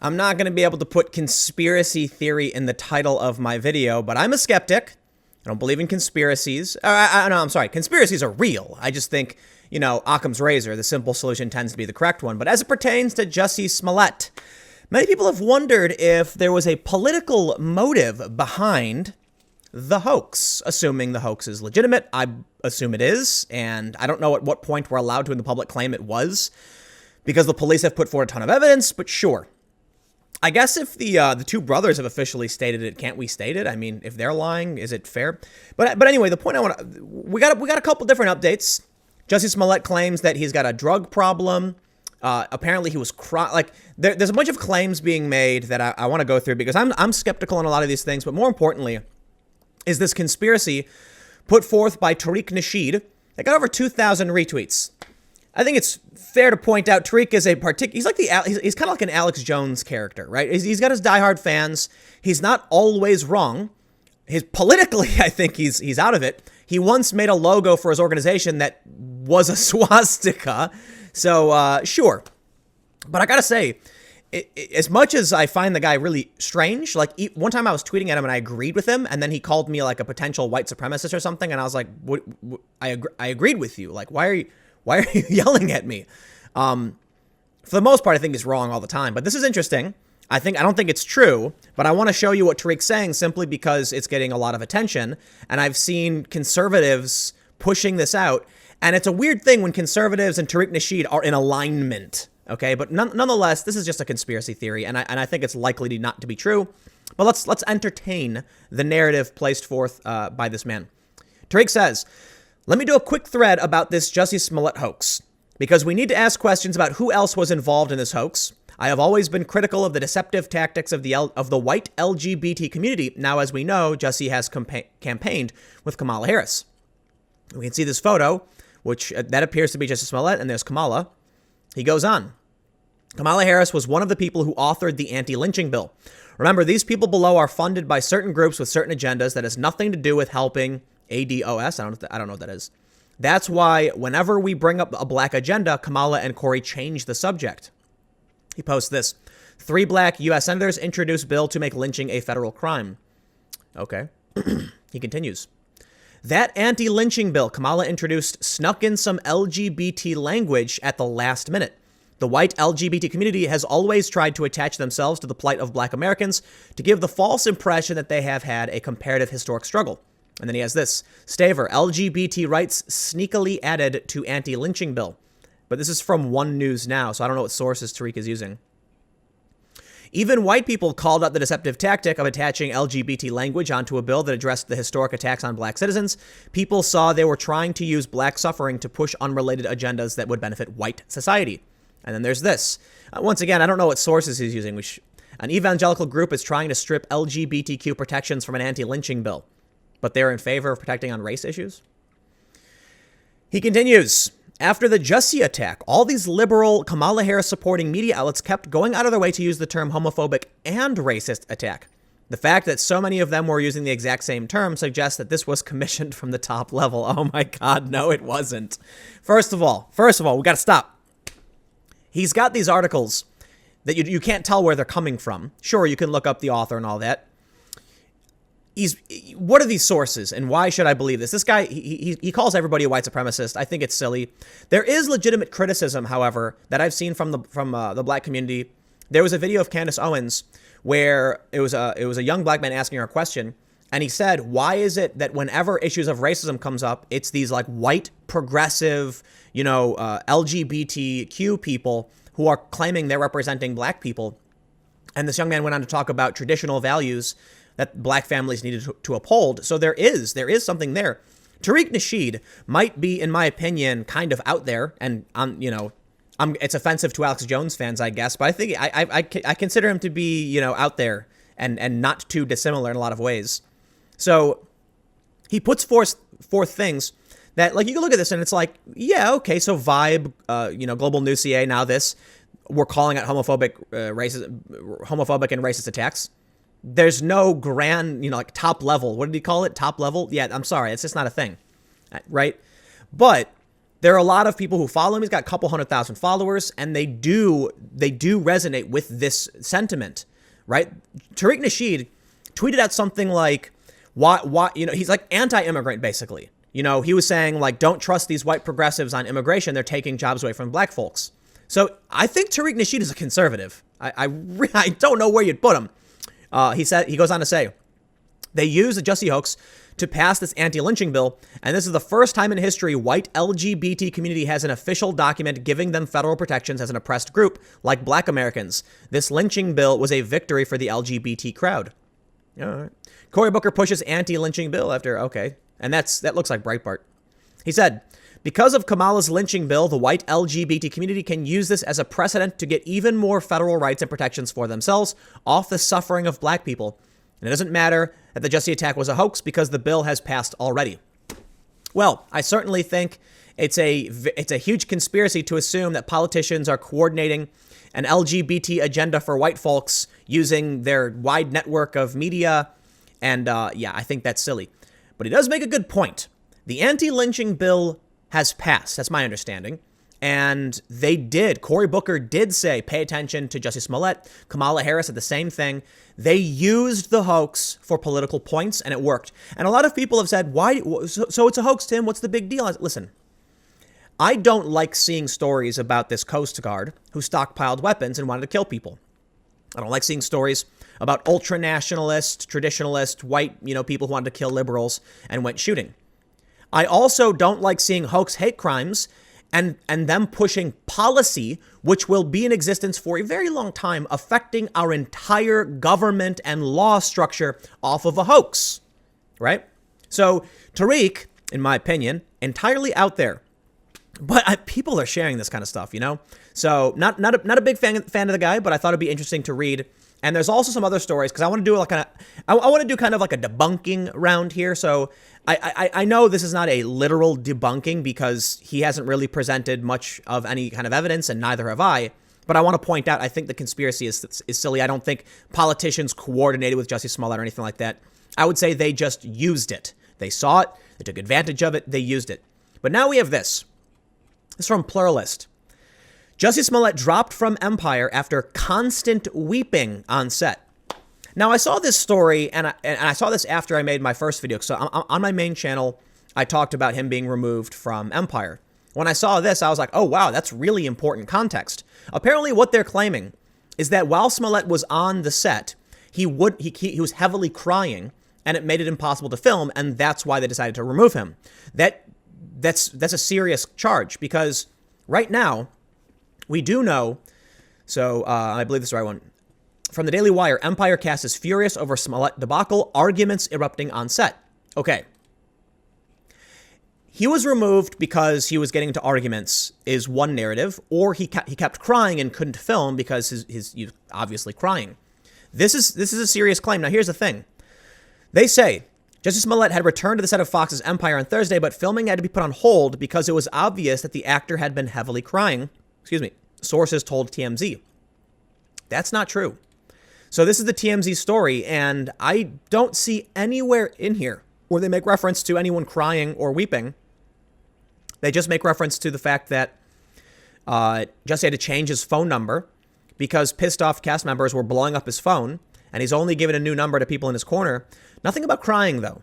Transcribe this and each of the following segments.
I'm not going to be able to put conspiracy theory in the title of my video, but I'm a skeptic. I don't believe in conspiracies. No, I'm sorry. Conspiracies are real. I just think, Occam's razor, the simple solution tends to be the correct one. But as it pertains to Jussie Smollett, many people have wondered if there was a political motive behind the hoax, assuming the hoax is legitimate. I assume it is, and I don't know at what point we're allowed to in the public claim it was, because the police have put forward a ton of evidence, but sure. I guess if the two brothers have officially stated it, can't we state it? I mean, if they're lying, is it fair? But anyway, the point we got a couple different updates. Jussie Smollett claims that he's got a drug problem. Apparently he was there's a bunch of claims being made that I want to go through because I'm skeptical on a lot of these things, but more importantly is this conspiracy put forth by Tariq Nasheed that got over 2,000 retweets. I think it's fair to point out Tariq is he's kind of like an Alex Jones character, right? He's got his diehard fans. He's not always wrong. Politically, I think he's out of it. He once made a logo for his organization that was a swastika. So, sure. But I gotta say, as much as I find the guy really strange, like one time I was tweeting at him and I agreed with him, and then he called me like a potential white supremacist or something, and I was like, I agreed with you. Like, why are you yelling at me? For the most part, I think he's wrong all the time. But this is interesting. I don't think it's true, but I want to show you what Tariq's saying simply because it's getting a lot of attention. And I've seen conservatives pushing this out. And it's a weird thing when conservatives and Tariq Nasheed are in alignment. Okay, but nonetheless, this is just a conspiracy theory, and I think it's likely not to be true. But let's entertain the narrative placed forth by this man. Tariq says, "Let me do a quick thread about this Jussie Smollett hoax, because we need to ask questions about who else was involved in this hoax. I have always been critical of the deceptive tactics of the white LGBT community. Now, as we know, Jussie has campaigned with Kamala Harris. We can see this photo, which that appears to be Jussie Smollett, and there's Kamala. He goes on. Kamala Harris was one of the people who authored the anti-lynching bill. Remember, these people below are funded by certain groups with certain agendas that has nothing to do with helping ADOS. I don't know what that is. That's why whenever we bring up a black agenda, Kamala and Corey change the subject." He posts this. 3 black U.S. senators introduced bill to make lynching a federal crime. Okay. He continues. That anti-lynching bill Kamala introduced snuck in some LGBT language at the last minute. The white LGBT community has always tried to attach themselves to the plight of black Americans to give the false impression that they have had a comparative historic struggle. And then he has this. Staver, LGBT rights sneakily added to anti-lynching bill. But this is from One News Now, so I don't know what sources Tariq is using. Even white people called out the deceptive tactic of attaching LGBT language onto a bill that addressed the historic attacks on black citizens. People saw they were trying to use black suffering to push unrelated agendas that would benefit white society. And then there's this. Once again, I don't know what sources he's using. An evangelical group is trying to strip LGBTQ protections from an anti-lynching bill, but they're in favor of protecting on race issues. He continues. After the Jussie attack, all these liberal Kamala Harris supporting media outlets kept going out of their way to use the term homophobic and racist attack. The fact that so many of them were using the exact same term suggests that this was commissioned from the top level. Oh my God, no, it wasn't. First of all, we got to stop. He's got these articles that you can't tell where they're coming from. Sure, you can look up the author and all that. What are these sources and why should I believe this? This guy, he calls everybody a white supremacist. I think it's silly. There is legitimate criticism, however, that I've seen from the black community. There was a video of Candace Owens where it was a young black man asking her a question, and he said, "Why is it that whenever issues of racism comes up, it's these like white progressive, LGBTQ people who are claiming they're representing black people?" And this young man went on to talk about traditional values that black families needed to uphold. So there is something there. Tariq Nasheed might be, in my opinion, kind of out there, and it's offensive to Alex Jones fans, I guess, but I think I consider him to be, out there and not too dissimilar in a lot of ways. So he puts forth things that, like, you can look at this and it's like, yeah, okay, so Vibe, Global News CA, now this, we're calling out homophobic and racist attacks. There's no grand, like top level. What did he call it? Top level? Yeah, I'm sorry. It's just not a thing, right? But there are a lot of people who follow him. He's got a couple 100,000 followers, and they do resonate with this sentiment, right? Tariq Nasheed tweeted out something like, why, he's like anti-immigrant, basically. He was saying, like, don't trust these white progressives on immigration. They're taking jobs away from black folks. So I think Tariq Nasheed is a conservative. I don't know where you'd put him. He goes on to say, they used the Jussie hoax to pass this anti-lynching bill, and this is the first time in history white LGBT community has an official document giving them federal protections as an oppressed group like black Americans. This lynching bill was a victory for the LGBT crowd. All right. Cory Booker pushes anti-lynching bill after, okay. And that looks like Breitbart. He said, because of Kamala's lynching bill, the white LGBT community can use this as a precedent to get even more federal rights and protections for themselves off the suffering of black people. And it doesn't matter that the Jussie attack was a hoax because the bill has passed already. Well, I certainly think it's a huge conspiracy to assume that politicians are coordinating an LGBT agenda for white folks using their wide network of media. And I think that's silly. But he does make a good point. The anti-lynching bill has passed. That's my understanding. And Cory Booker did say, pay attention to Jussie Smollett. Kamala Harris said the same thing. They used the hoax for political points, and it worked. And a lot of people have said, why? So it's a hoax, Tim. What's the big deal? Listen, I don't like seeing stories about this Coast Guard who stockpiled weapons and wanted to kill people. I don't like seeing stories about ultra-nationalist, traditionalist, white, people who wanted to kill liberals and went shooting. I also don't like seeing hoax hate crimes and them pushing policy, which will be in existence for a very long time, affecting our entire government and law structure off of a hoax, right? So Tariq, in my opinion, entirely out there. But people are sharing this kind of stuff, So not a big fan of the guy, but I thought it'd be interesting to read. And there's also some other stories because I want to do I want to do kind of like a debunking round here. So I know this is not a literal debunking because he hasn't really presented much of any kind of evidence, and neither have I. But I want to point out, I think the conspiracy is silly. I don't think politicians coordinated with Jussie Smollett or anything like that. I would say they just used it. They saw it. They took advantage of it. They used it. But now we have this. This is from Pluralist. Jussie Smollett dropped from Empire after constant weeping on set. Now, I saw this story, and I saw this after I made my first video. So on my main channel, I talked about him being removed from Empire. When I saw this, I was like, oh, wow, that's really important context. Apparently, what they're claiming is that while Smollett was on the set, he was heavily crying, and it made it impossible to film, and that's why they decided to remove him. That's a serious charge, because right now, we do know, so I believe this is the right one. From the Daily Wire, Empire cast is furious over Smollett debacle, arguments erupting on set. Okay. He was removed because he was getting into arguments is one narrative, or he kept crying and couldn't film because he was obviously crying. This is a serious claim. Now, here's the thing. They say Jussie Smollett had returned to the set of Fox's Empire on Thursday, but filming had to be put on hold because it was obvious that the actor had been heavily crying. Sources told TMZ. That's not true. So this is the TMZ story, and I don't see anywhere in here where they make reference to anyone crying or weeping. They just make reference to the fact that Jussie had to change his phone number because pissed off cast members were blowing up his phone, and he's only given a new number to people in his corner. Nothing about crying, though.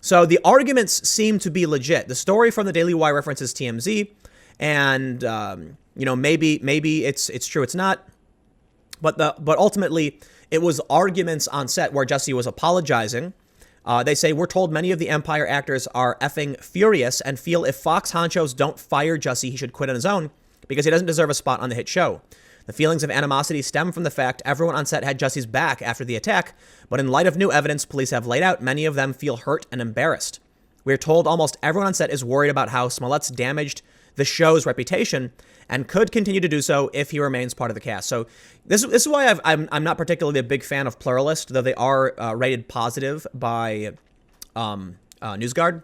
So the arguments seem to be legit. The story from the Daily Wire references TMZ, and maybe it's true, it's not. But ultimately, it was arguments on set where Jussie was apologizing. They say, we're told many of the Empire actors are effing furious and feel if Fox honchos don't fire Jussie, he should quit on his own because he doesn't deserve a spot on the hit show. The feelings of animosity stem from the fact everyone on set had Jussie's back after the attack, but in light of new evidence police have laid out, many of them feel hurt and embarrassed. We're told almost everyone on set is worried about how Smollett's damaged the show's reputation and could continue to do so if he remains part of the cast. So this is why I'm not particularly a big fan of Pluralist, though they are rated positive by NewsGuard.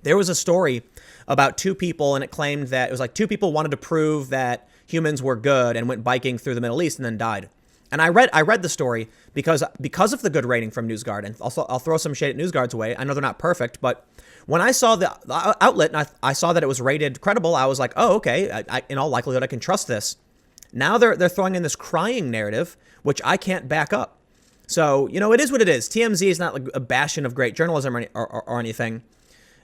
There was a story about two people, and it claimed that it was like two people wanted to prove that humans were good and went biking through the Middle East and then died. And I read the story because of the good rating from NewsGuard. And also, I'll throw some shade at NewsGuard's way. I know they're not perfect, but when I saw the outlet and I saw that it was rated credible, I was like, oh, okay, in all likelihood, I can trust this. Now they're throwing in this crying narrative, which I can't back up. So, you know, it is what it is. TMZ is not like a bastion of great journalism or anything.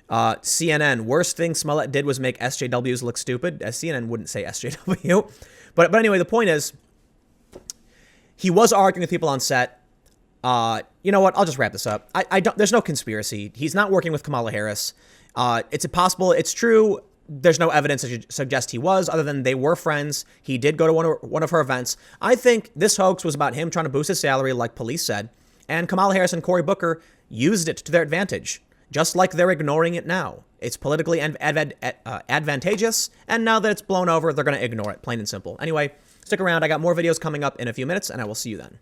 CNN, worst thing Smollett did was make SJWs look stupid. CNN wouldn't say SJW. But anyway, the point is, he was arguing with people on set. You know what? I'll just wrap this up. There's no conspiracy. He's not working with Kamala Harris. It's impossible. It's true. There's no evidence to suggest he was, other than they were friends. He did go to one of her events. I think this hoax was about him trying to boost his salary, like police said. And Kamala Harris and Cory Booker used it to their advantage, just like they're ignoring it now. It's politically advantageous. And now that it's blown over, they're going to ignore it, plain and simple. Anyway, stick around. I got more videos coming up in a few minutes, and I will see you then.